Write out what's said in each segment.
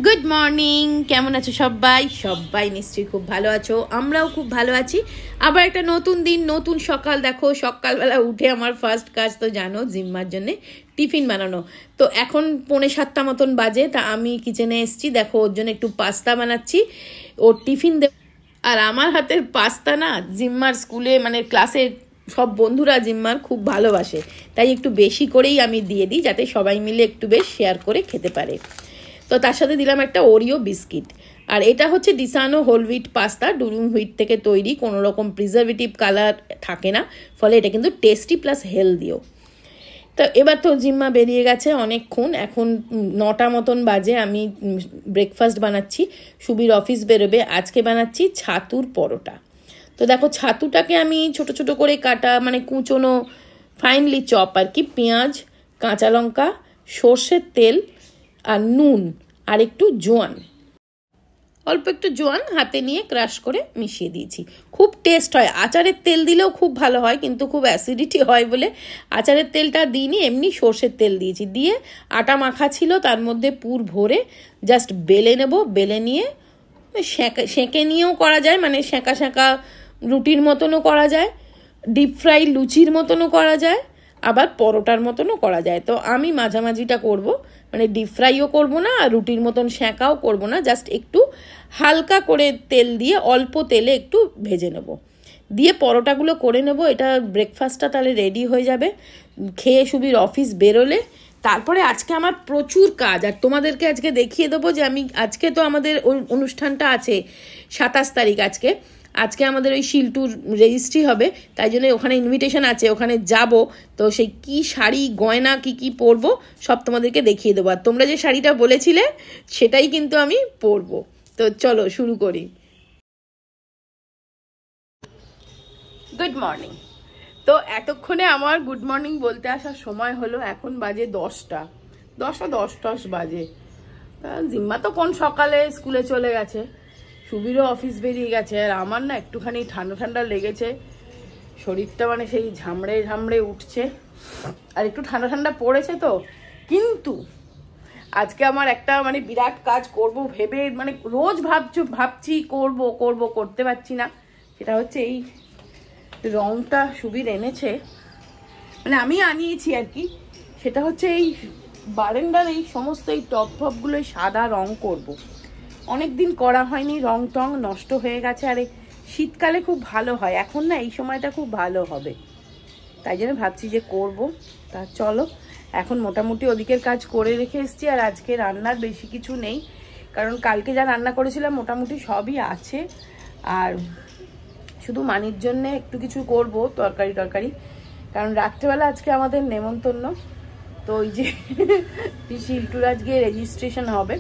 Good morning, কেমন আছো সবাই? সবাই নিশ্চয়ই খুব ভালো আছো, আমরাও খুব ভালো আছি। আবার একটা নতুন দিন, নতুন সকাল। দেখো সকালবেলা উঠে আমার ফার্স্ট কাজ তো জানো, জিম্মার জন্যে টিফিন বানানো। তো এখন 6:45 মতন বাজে, তা আমি কিচেনে এসছি। দেখো ওর জন্য একটু পাস্তা বানাচ্ছি, ওর টিফিন দেব। আর আমার হাতের পাস্তা না জিম্মার স্কুলে মানে ক্লাসে সব বন্ধুরা জিম্মার খুব ভালোবাসে, তাই একটু বেশি করেই আমি দিয়ে দিই, যাতে সবাই মিলে একটু বেশ শেয়ার করে খেতে পারে। তো তার সাথে দিলাম একটা ওরিও বিস্কিট। আর এটা হচ্ছে Disano whole wheat pasta, durum wheat থেকে তৈরি, কোনো রকম প্রিজারভেটিভ কালার থাকে না, ফলে এটা কিন্তু টেস্টি প্লাস হেলদিও। তো এবার তো জিম্মা বেরিয়ে গেছে অনেকক্ষণ, এখন 9টা মতন বাজে। আমি ব্রেকফাস্ট বানাচ্ছি, সুবির অফিস বেরোবে। আজকে বানাচ্ছি ছাতুর পরোটা। তো দেখো ছাতুটাকে আমি ছোট ছোট করে কাটা, মানে কুচোনো ফাইনলি চপ আর কি, পেঁয়াজ, কাঁচা লঙ্কা, সর্ষের তেল আর নুন আর একটু জোয়ান, অল্প একটু জোয়ান হাতে নিয়ে ক্রাশ করে মিশিয়ে দিয়েছি। খুব টেস্ট হয়, আচারের তেল দিলেও খুব ভালো হয়, কিন্তু খুব অ্যাসিডিটি হয় বলে আচারের তেলটা দিইনি, এমনি সর্ষের তেল দিয়েছি। দিয়ে আটা মাখা ছিল, তার মধ্যে পুর ভরে জাস্ট বেলে নেব। বেলে নিয়ে সেঁকে নিয়েও করা যায়, মানে সেঁকা সেঁকা রুটির মতনও করা যায়, ডিপ ফ্রাই লুচির মতনও করা যায়, আবার পরোটার মতনও করা যায়। তো আমি মাঝামাঝিটা করব, মানে ডিপ ফ্রাইও করবো না আর রুটির মতন সেঁকাও করবো না, জাস্ট একটু হালকা করে তেল দিয়ে অল্প তেলে একটু ভেজে নেব, দিয়ে পরোটাগুলো করে নেব। এটা ব্রেকফাস্টটা তাহলে রেডি হয়ে যাবে। খেয়ে সুবির অফিস বেরোলে তারপরে আজকে আমার প্রচুর কাজ, আর তোমাদেরকে আজকে দেখিয়ে দেবো যে আমি আজকে তো আমাদের ওই অনুষ্ঠানটা আছে 27 তারিখ। আজকে আমাদের ওই শিলটুর রেজিস্ট্রি হবে, তাই জন্য ওখানে ইনভিটেশন আছে, ওখানে যাব। তো সেই কি শাড়ি গয়না কি পরবো সব তোমাদেরকে দেখিয়ে দেবো। আর তোমরা যে শাড়িটা বলেছিলে সেটাই কিন্তু আমি পরবো। তো চলো শুরু করি। Good morning. তো এতক্ষণে আমার গুড মর্নিং বলতে আসার সময় হলো, এখন বাজে 10টা 10 বাজে। জিম্মা তো কোন সকালে স্কুলে চলে গেছে, সুবিরও অফিস বেরিয়ে গেছে, আর আমার না একটুখানি ঠান্ডা ঠান্ডা লেগেছে, শরীরটা মানে সেই ঝামড়ে উঠছে, আর একটু ঠান্ডা ঠান্ডা পড়েছে। তো কিন্তু আজকে আমার একটা মানে বিরাট কাজ করব ভেবে, মানে রোজ ভাবছি করতে পারছি না। সেটা হচ্ছে এই রংটা সুবির এনেছে, মানে আমি আনিয়েছি আর কি। সেটা হচ্ছে এই বারান্দার এই সমস্ত এই টপগুলো সাদা রং করব। অনেকদিন করা হয়নি, রং টং নষ্ট হয়ে গেছে, আর শীতকালে খুব ভালো হয়, এখন না এই সময়টা খুব ভালো হবে, তাই জন্য ভাবছি যে করব। তা চলো, এখন মোটামুটি ওদিকের কাজ করে রেখে এসেছি। আর আজকে রান্নার বেশি কিছু নেই, কারণ কালকে যা রান্না করেছিলাম মোটামুটি সবই আছে। আর শুধু মানির জন্যে একটু কিছু করব তরকারি, কারণ রাত্রেবেলা আজকে আমাদের নেমন্তন্ন। তো ওই যে শিলটুর আজকে রেজিস্ট্রেশন হবে,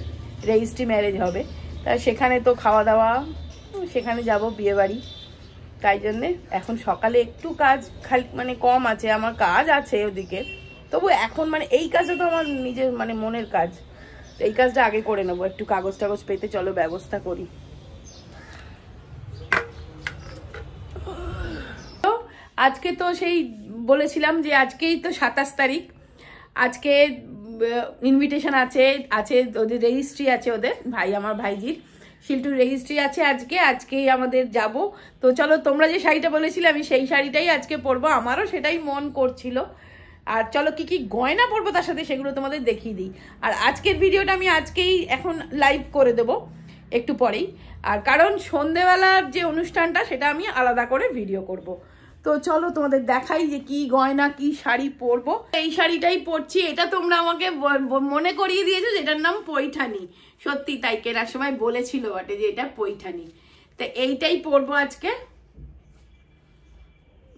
রেজিস্ট্রি ম্যারেজ হবে, তা সেখানে তো খাওয়া দাওয়া, সেখানে যাব বিয়ে বাড়ি। তাই জন্যে এখন সকালে একটু কাজ মানে কম আছে, আমার কাজ আছে ওদিকে, তবু এখন মানে এই কাজটা তো আমার নিজের মানে মনের কাজ, এই কাজটা আগে করে নেবো। একটু কাগজ টাগজ পেতে চলো ব্যবস্থা করি। তো আজকে তো সেই বলেছিলাম যে আজকেই তো 27 তারিখ, আজকে ইনভিটেশন আছে ওদের রেজিস্ট্রি আছে, ওদের আমার ভাইজির শিলটুর রেজিস্ট্রি আছে আজকেই আমাদের যাব। তো চলো, তোমরা যে শাড়িটা বলেছিলে আমি সেই শাড়িটাই আজকে পরবো, আমারও সেটাই মন করছিল। আর চলো কি গয়না পরবো তার সাথে সেগুলো তোমাদের দেখিয়ে দিই। আর আজকের ভিডিওটা আমি আজকেই এখন লাইভ করে দেবো একটু পরেই, আর কারণ সন্ধেবেলার যে অনুষ্ঠানটা সেটা আমি আলাদা করে ভিডিও করব। তো চলো তোমাদের দেখাই যে কি গয়না কি শাড়ি পরবো। এই শাড়িটাই পরছি, এটা তোমরা আমাকে মনে করিয়ে দিয়েছো, যেটার নাম পৈঠানি। সত্যি তাই, কেনার সময় বলেছিল বটে যে এটা পৈঠানি। তো এইটাই পরবো আজকে,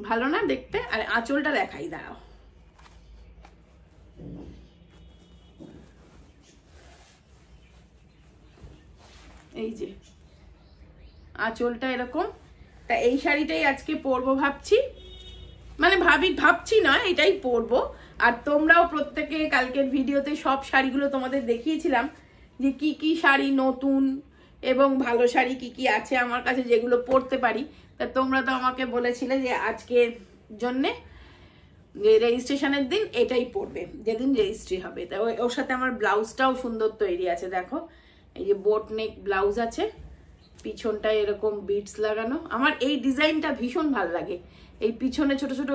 ভালো না দেখতে? আর আঁচলটা দেখাই, দাঁড়াও। এই যে আঁচলটা এরকম। তা এই শাড়িটাই আজকে পরবো ভাবছি, মানে ভাবছি না, এটাই পরবো। আর তোমরাও প্রত্যেকে কালকের ভিডিওতে সব শাড়িগুলো তোমাদের দেখিয়েছিলাম যে কি শাড়ি নতুন এবং ভালো শাড়ি কি আছে আমার কাছে, যেগুলো পরতে পারি। তা তোমরা তো আমাকে বলেছিলে যে আজকের জন্যে রেজিস্ট্রেশনের দিন এটাই পরবে, যেদিন রেজিস্ট্রি হবে। তা ওর সাথে আমার ব্লাউজটাও সুন্দর তৈরি আছে, দেখো এই যে বোট নেক ব্লাউজ আছে, পিছনটায় এরকম বিটস লাগানো। আমার এই ডিজাইনটা ভীষণ ভালো লাগে, এই পিছনে ছোট ছোট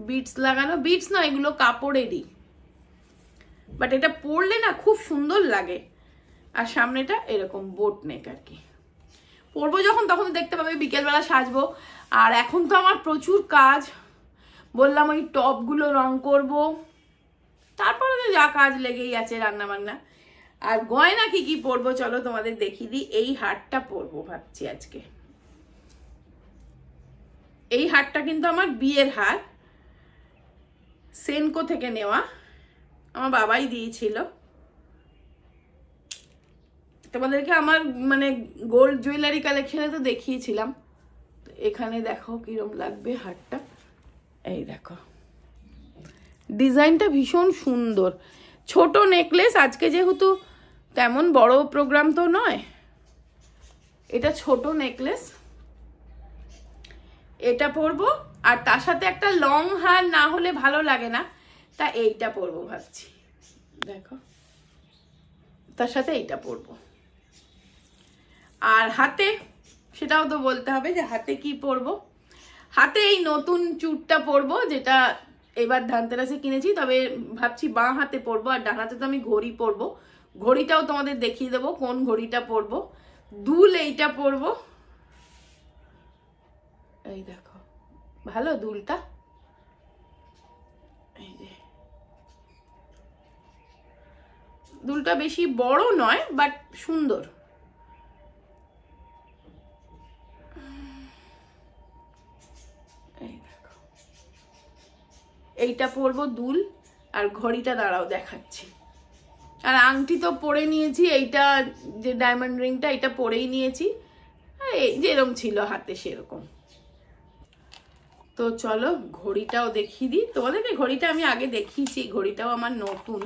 বিটস লাগানো। বিটস না, এগুলো কাপড়েরই, বাট এটা পরলে না খুব সুন্দর লাগে। আর সামনেটা এরকম বোট নেক আর কি। পরবো যখন তখন দেখতে পাবে, বিকেলবেলা সাজবো। আর এখন তো আমার প্রচুর কাজ, বললাম ওই টপগুলো রং করব, তারপরে তো যা কাজ লেগেই আছে, রান্না বান্না। আর গয়না কি কি পরবো চলো তোমাদের দেখিয়ে দিই। এই হারটা পরবো ভাবছি আজকে। এই হারটা কিন্তু আমার বিয়ের হার, সেনকো থেকে নেওয়া, আমার বাবাই দিয়েছিল। তোমাদেরকে আমার মানে গোল্ড জুয়েলারি কালেকশনে তো দেখিয়েছিলাম। এখানে দেখো কিরম লাগবে হারটা, এই দেখো ডিজাইনটা ভীষণ সুন্দর। ছোট নেকলেস, আজকে যেহেতু তেমন বড় প্রোগ্রাম তো নয়, এটা ছোট নেকলেস, এটা পরবো। আর তার সাথে একটা লং হার না হলে ভালো লাগে না, তা এইটা পরবো ভাবছি। দেখো তার সাথে এইটা পরবো। আর হাতে, সেটাও তো বলতে হবে যে হাতে কি পরবো। হাতে এই নতুন চুড়টা পরবো, যেটা এবার ধানতেরাসে কিনেছি, তবে ভাবছি বাঁ হাতে পরবো। আর ডান হাতে তো আমি ঘড়ি পরবো, ঘড়িটাও তোমাদের দেখিয়ে দেবো কোন ঘড়িটা পরবো। দুল এইটা পরবো, এই দেখো ভালো দুলটা, এই যে দুলটা বেশি বড় নয় বাট সুন্দর। এই দেখো এইটা পরবো দুল। আর ঘড়িটা দাঁড়াও দেখাচ্ছি। আর আংটি তো পরে নিয়েছি, এইটা যে ডায়মন্ড রিংটা এটা পরেই নিয়েছি, এই যেরকম ছিল হাতে সেরকম। তো চলো ঘড়িটাও দেখিয়ে দিই তোমাদেরকে। ঘড়িটা আমি আগে দেখিয়েছি, ঘড়িটাও আমার নতুন।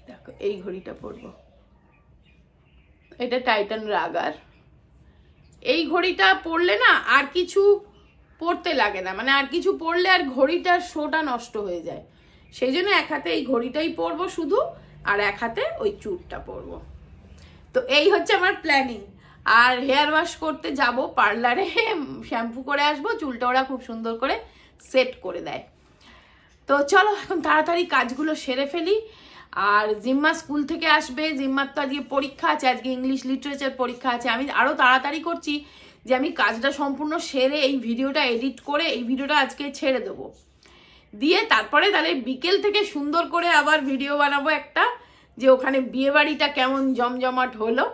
দেখো এই ঘড়িটা পরবো, এটা টাইটান রাগার। এই ঘড়িটা পরলে না আর কিছু পরতে লাগে না, মানে আর কিছু পরলে আর ঘড়িটার শোটা নষ্ট হয়ে যায়। সেই জন্য এক হাতে এই ঘড়িটাই পরবো শুধু, আর এক হাতে ওই চুড়টা পরবো। তো এই হচ্ছে আমার প্ল্যানিং। আর হেয়ার ওয়াশ করতে যাব পার্লারে, শ্যাম্পু করে আসবো, চুলটা ওরা খুব সুন্দর করে সেট করে দেয়। তো চলো এখন তাড়াতাড়ি কাজগুলো সেরে ফেলি। আর জিম্মা স্কুল থেকে আসবে, জিম্মার তো আজকে পরীক্ষা আছে, আজকে ইংলিশ লিটারেচার পরীক্ষা আছে। আমি আরও তাড়াতাড়ি করছি যে আমি কাজটা সম্পূর্ণ সেরে এই ভিডিওটা এডিট করে এই ভিডিওটা আজকে ছেড়ে দেবো, দিয়ে তারপরে তাহলে বিকেল থেকে সুন্দর করে আবার ভিডিও বানাবো একটা, যে ওখানে বিয়ে বাড়িটা কেমন জমজমাট হলো।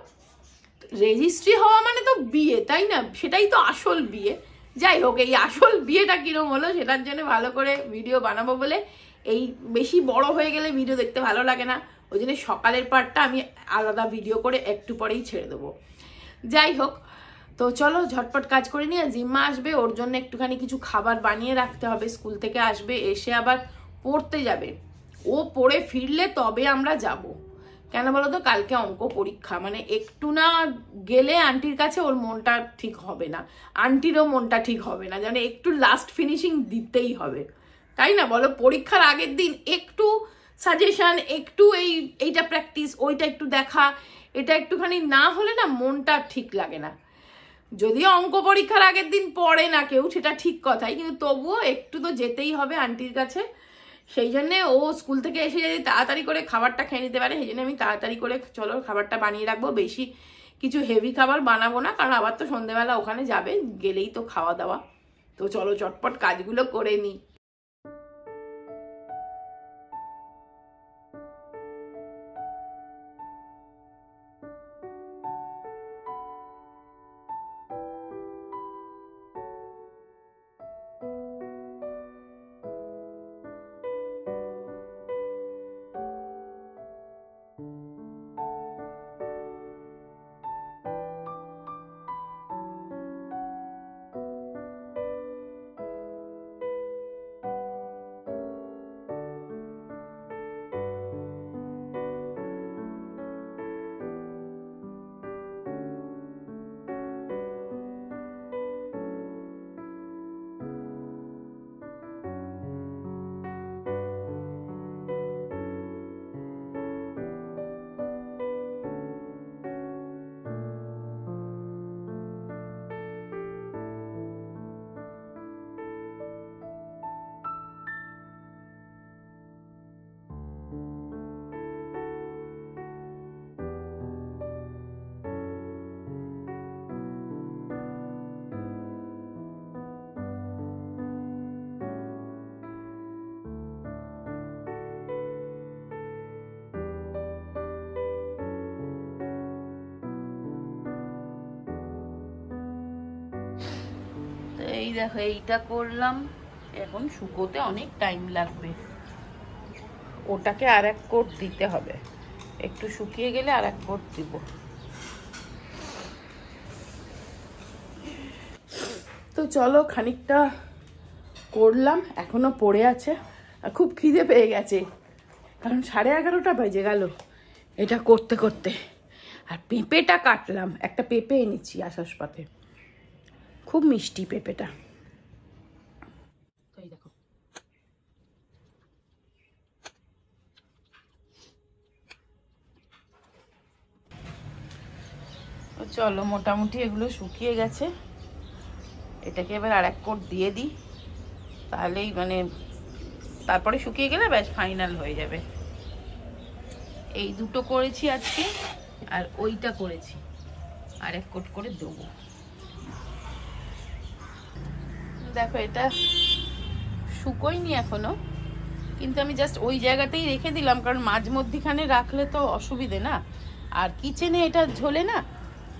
রেজিস্ট্রি হওয়া মানে তো বিয়ে, তাই না? সেটাই তো আসল বিয়ে। যাই হোক, এই আসল বিয়েটা কিরম হলো সেটার জন্য ভালো করে ভিডিও বানাবো বলে, এই বেশি বড় হয়ে গেলে ভিডিও দেখতে ভালো লাগে না, ওই জন্য সকালের পার্টটা আমি আলাদা ভিডিও করে একটু পরেই ছেড়ে দেবো। যাই হোক, তো চলো ঝটপট কাজ করে নিয়ে, জিম্মা আসবে, ওর জন্য একটুখানি কিছু খাবার বানিয়ে রাখতে হবে। স্কুল থেকে আসবে, এসে আবার পড়তে যাবে, ও পড়ে ফিরলে তবে আমরা যাব। কেন বলো তো, কালকে অঙ্ক পরীক্ষা, মানে একটু না গেলে আন্টির কাছে ওর মনটা ঠিক হবে না, আন্টিরও মনটা ঠিক হবে না, যেন একটু লাস্ট ফিনিশিং দিতেই হবে, তাই না বলো? পরীক্ষার আগের দিন একটু সাজেশন, একটু এইটা প্র্যাকটিস, ওইটা একটু দেখা, এটা একটুখানি না হলে না মনটা ঠিক লাগে না। যদিও অঙ্ক পরীক্ষার আগের দিন পড়ে না কেউ, সেটা ঠিক কথাই, কিন্তু তবুও একটু তো যেতেই হবে আন্টির কাছে। সেই জন্যে ও স্কুল থেকে এসে যদি তাড়াতাড়ি করে খাবারটা খেয়ে নিতে পারে, সেই জন্য আমি তাড়াতাড়ি করে চলো খাবারটা বানিয়ে রাখবো। বেশি কিছু হেভি খাবার বানাবো না, কারণ আবার তো সন্ধেবেলা ওখানে যাবে, গেলেই তো খাওয়া দাওয়া। তো চলো চটপট কাজগুলো করে নিই। এই দেখো এইটা করলাম, এখন শুকোতে অনেক টাইম লাগবে, ওটাকে আর এক কোট দিতে হবে, একটু শুকিয়ে গেলে আর এক কোট দিব। তো চলো খানিকটা করলাম, এখনো পড়ে আছে, আর খুব খিদে পেয়ে গেছে, কারণ 11:30 বেজে গেল এটা করতে করতে। আর পেঁপেটা কাটলাম, একটা পেঁপে এনেছি আসার পথে, খুব মিষ্টি পেঁপেটা। দেখো চলো, মোটামুটি এগুলো শুকিয়ে গেছে, এটাকে এবার আর এক কোট দিয়ে দিই, তাহলেই মানে তারপরে শুকিয়ে গেলে ব্যাস ফাইনাল হয়ে যাবে। এই দুটো করেছি আজকে, আর ওইটা করেছি, আর এক কোট করে দেবো। দেখো এটা শুকোয়নি এখনো, কিন্তু আমি জাস্ট ওই জায়গাতেই রেখে দিলাম, কারণ মাঝ মধ্যিখানে রাখলে তো অসুবিধে না। আর কিচেনে এটা ঝোলে না,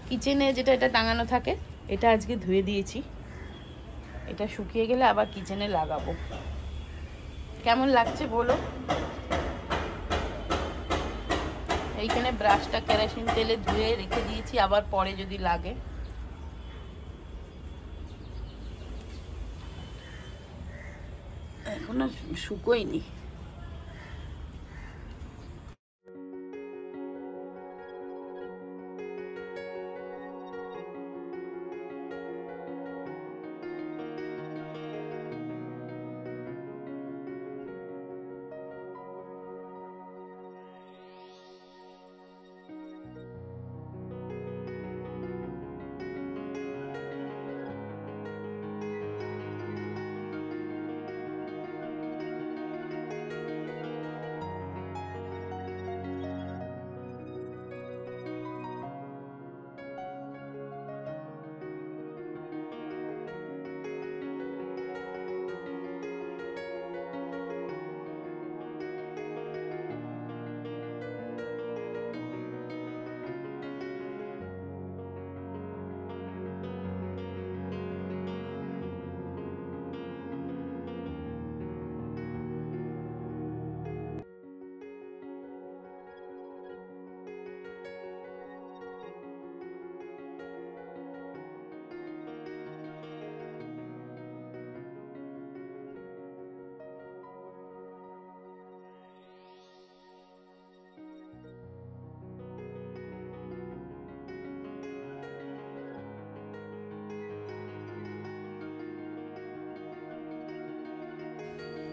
কিচেনে যেটা এটা টাঙানো থাকে, এটা আজকে ধুয়ে দিয়েছি, এটা শুকিয়ে গেলে আবার কিচেনে লাগাবো। কেমন লাগছে বলো। এইখানে ব্রাশটা কেরোসিন তেলে ধুয়ে রেখে দিয়েছি, আবার পরে যদি লাগে। এখনো শুকোয়নি।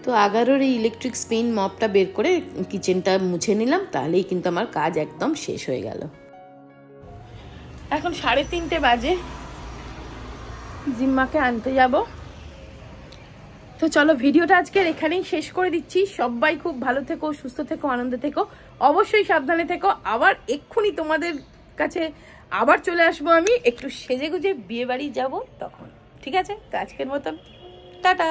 তো 11-র এই ইলেকট্রিক স্পিন মপটা বের করে কিচেনটা মুছে নিলাম, তাহলেই কিন্তু আমার কাজ একদম শেষ হয়ে গেল। এখন 3:30 বাজে, জিম্মাকে আনতে যাব। তো চলো ভিডিওটা আজকে এখানেই শেষ করে দিচ্ছি। সবাই খুব ভালো থেকো, সুস্থ থেকো, আনন্দে থেকো, অবশ্যই সাবধানে থেকো। আবার এক্ষুনি তোমাদের কাছে আবার চলে আসবো আমি, একটু সেজে গুজে বিয়ে বাড়ি যাবো তখন। ঠিক আছে, তো আজকের মতন টাটা।